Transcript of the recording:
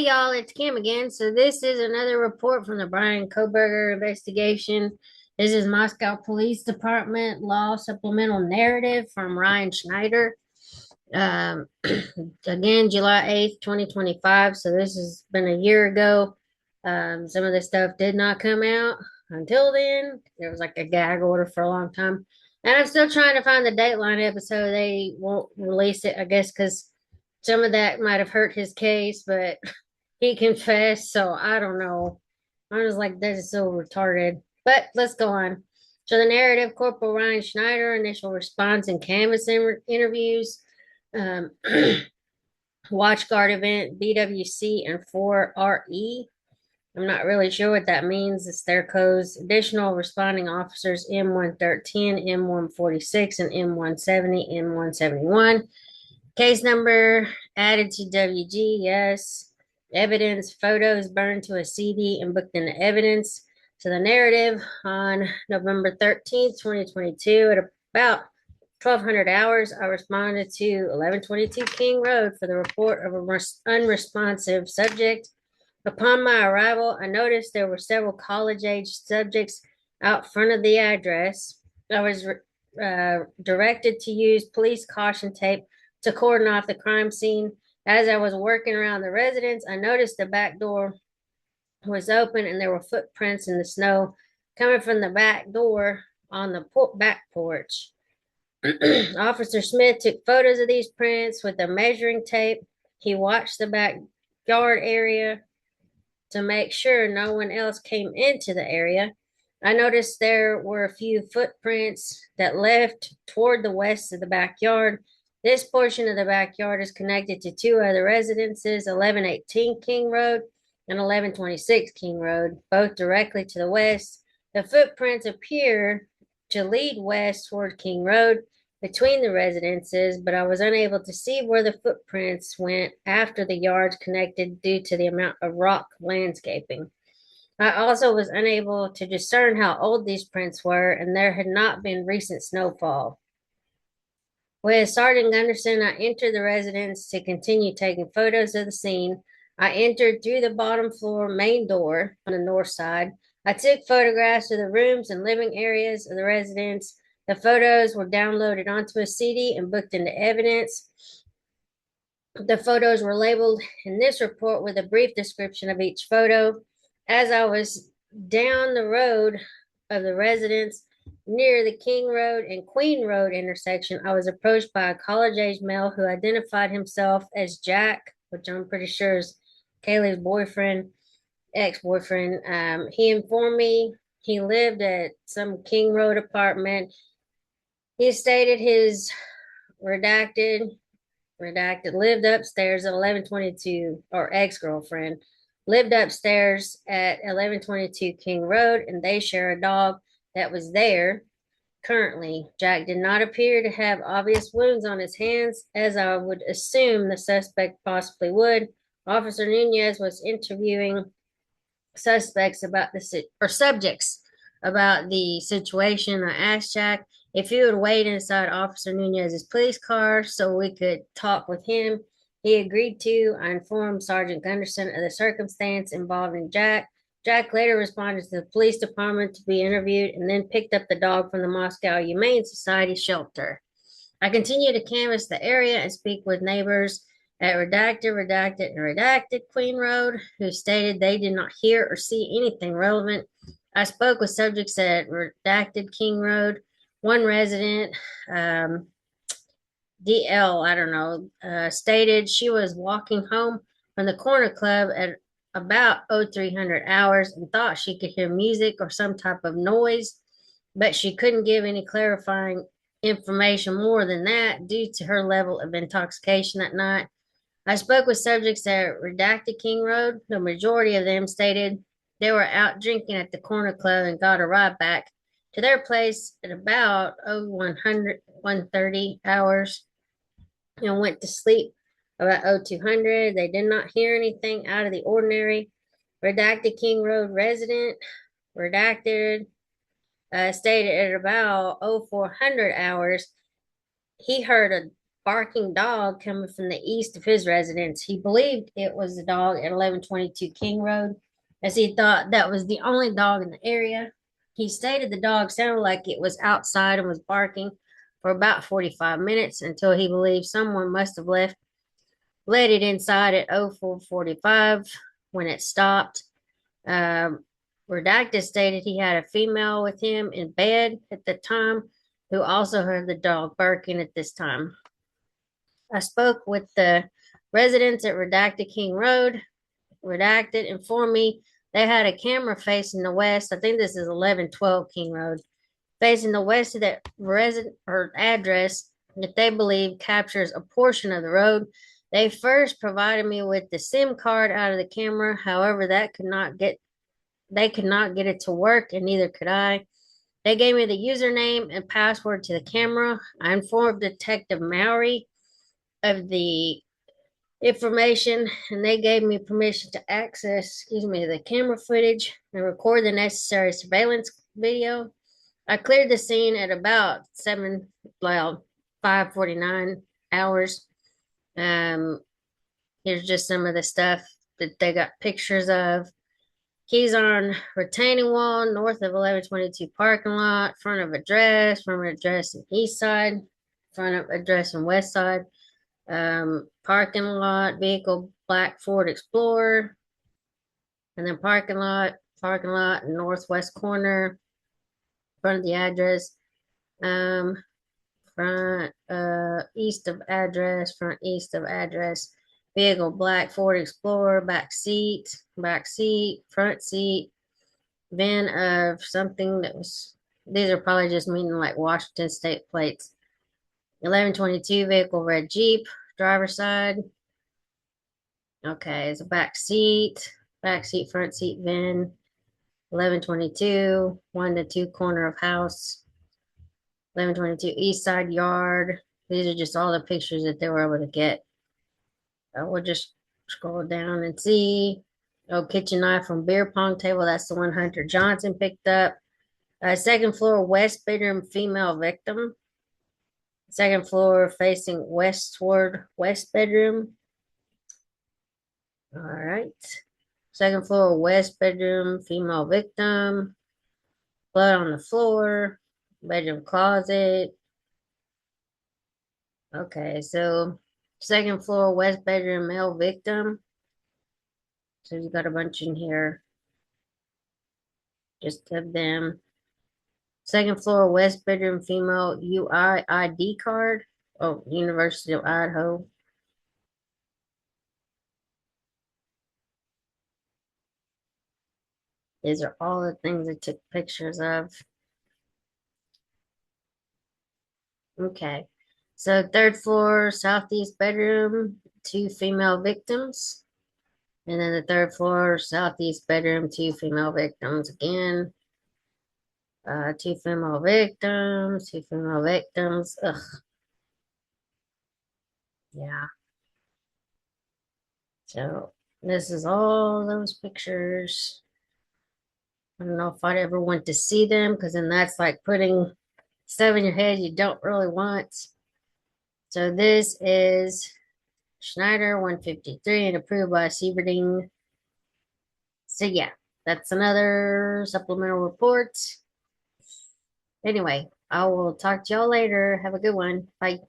Hey y'all, it's Kim again. So this is another report from the Bryan Kohberger investigation. This is Moscow Police Department Law Supplemental Narrative from Ryan Schneider. Um, again, July 8th, 2025. So this has been a year ago. Some of the stuff did not come out until then. There was like a gag order for a long time. And I'm still trying to find the Dateline episode. They won't release it, I guess, because some of that might have hurt his case, but he confessed, so I don't know. I was like, this is so retarded. But let's go on. So the narrative, Corporal Ryan Schneider, initial response and canvas interviews, um, watch guard event, BWC and 4RE. I'm not really sure what that means. It's their codes. Additional responding officers M113, M146, and M170, M171. Case number added to WG, yes. Evidence, photos burned to a CD and booked into evidence. So the narrative on November 13th, 2022, at about 1200 hours, I responded to 1122 King Road for the report of an unresponsive subject. Upon my arrival, I noticed there were several college-age subjects out front of the address. I was directed to use police caution tape to cordon off the crime scene. As I was working around the residence, I noticed the back door was open and there were footprints in the snow coming from the back door on the back porch. Officer Smith took photos of these prints with a measuring tape. He watched the backyard area to make sure no one else came into the area. I noticed there were a few footprints that left toward the west of the backyard. This portion of the backyard is connected to two other residences, 1118 King Road and 1126 King Road, both directly to the west. The footprints appear to lead west toward King Road between the residences, but I was unable to see where the footprints went after the yards connected due to the amount of rock landscaping. I also was unable to discern how old these prints were, and there had not been recent snowfall. With Sergeant Gunderson, I entered the residence to continue taking photos of the scene. I entered through the bottom floor main door on the north side. I took photographs of the rooms and living areas of the residence. The photos were downloaded onto a CD and booked into evidence. The photos were labeled in this report with a brief description of each photo. As I was down the road of the residence near the King Road and Queen Road intersection, I was approached by a college-age male who identified himself as Jack, which I'm pretty sure is Kaylee's boyfriend, ex-boyfriend. He informed me he lived at some King Road apartment. He stated his redacted lived upstairs at 1122, or ex-girlfriend lived upstairs at 1122 King Road, and they share a dog that was there currently. Jack did not appear to have obvious wounds on his hands, as I would assume the suspect possibly would. Officer Nunez was interviewing suspects about subjects about the situation. I asked Jack if he would wait inside Officer Nunez's police car so we could talk with him. He agreed to. I informed Sergeant Gunderson of the circumstance involving Jack. Jack later responded to the police department to be interviewed and then picked up the dog from the Moscow Humane Society shelter. I continued to canvass the area and speak with neighbors at redacted Queen Road, who stated they did not hear or see anything relevant. I spoke with subjects at redacted King Road. One resident, DL, I don't know, stated she was walking home from the corner club at about 0300 hours and thought she could hear music or some type of noise, but she couldn't give any clarifying information more than that due to her level of intoxication that night. I spoke with subjects at Redacted King Road. The majority of them stated they were out drinking at the corner club and got a ride back to their place at about 1:30 hours and went to sleep about 0200. They did not hear anything out of the ordinary. Redacted King Road resident, redacted, stated at about 0400 hours, he heard a barking dog coming from the east of his residence. He believed it was the dog at 1122 King Road, as he thought that was the only dog in the area. He stated the dog sounded like it was outside and was barking for about 45 minutes until he believed someone must have let it inside at 04:45 when it stopped. Redacted stated he had a female with him in bed at the time who also heard the dog barking at this time. I spoke with the residents at Redacted King Road. Redacted informed me they had a camera facing the west. I think this is 1112 King Road, facing the west of that resident or address that they believe captures a portion of the road. They first provided me with the SIM card out of the camera. However, they could not get it to work, and neither could I. They gave me the username and password to the camera. I informed Detective Mowry of the information, and they gave me permission to access, the camera footage and record the necessary surveillance video. I cleared the scene at about 5:49 hours. Here's just some of the stuff that they got pictures of. Keys on retaining wall north of 1122 parking lot, front of address and east side, front of address and west side. Parking lot, vehicle, black Ford Explorer, and then parking lot, northwest corner, front of the address, front east of address, vehicle, black Ford Explorer, back seat, front seat, VIN of something that was, these are probably just meaning like Washington state plates. 1122 vehicle, red Jeep, driver's side. Okay, it's a back seat, front seat VIN. 1122, 1 to 2 corner of house. 1122 east side yard. These are just all the pictures that they were able to get. We'll just scroll down and see. Oh, kitchen knife from beer pong table. That's the one Hunter Johnson picked up. Second floor west bedroom female victim. Second floor facing westward west bedroom. All right. Second floor west bedroom female victim. Blood on the floor. Bedroom closet. Okay, so second floor west bedroom male victim. So you got a bunch in here. Just of them. Second floor west bedroom female UI ID card. Oh, University of Idaho. These are all the things I took pictures of. Okay. So third floor southeast bedroom, 2 female victims. And then the third floor southeast bedroom, 2 female victims again. 2 female victims, 2 female victims. Ugh. Yeah. So this is all those pictures. I don't know if I'd ever want to see them, because then that's like putting stuff in your head you don't really want. So this is Schneider 153 and approved by Sieberding. So yeah, that's another supplemental report. Anyway, I will talk to y'all later. Have a good one. Bye.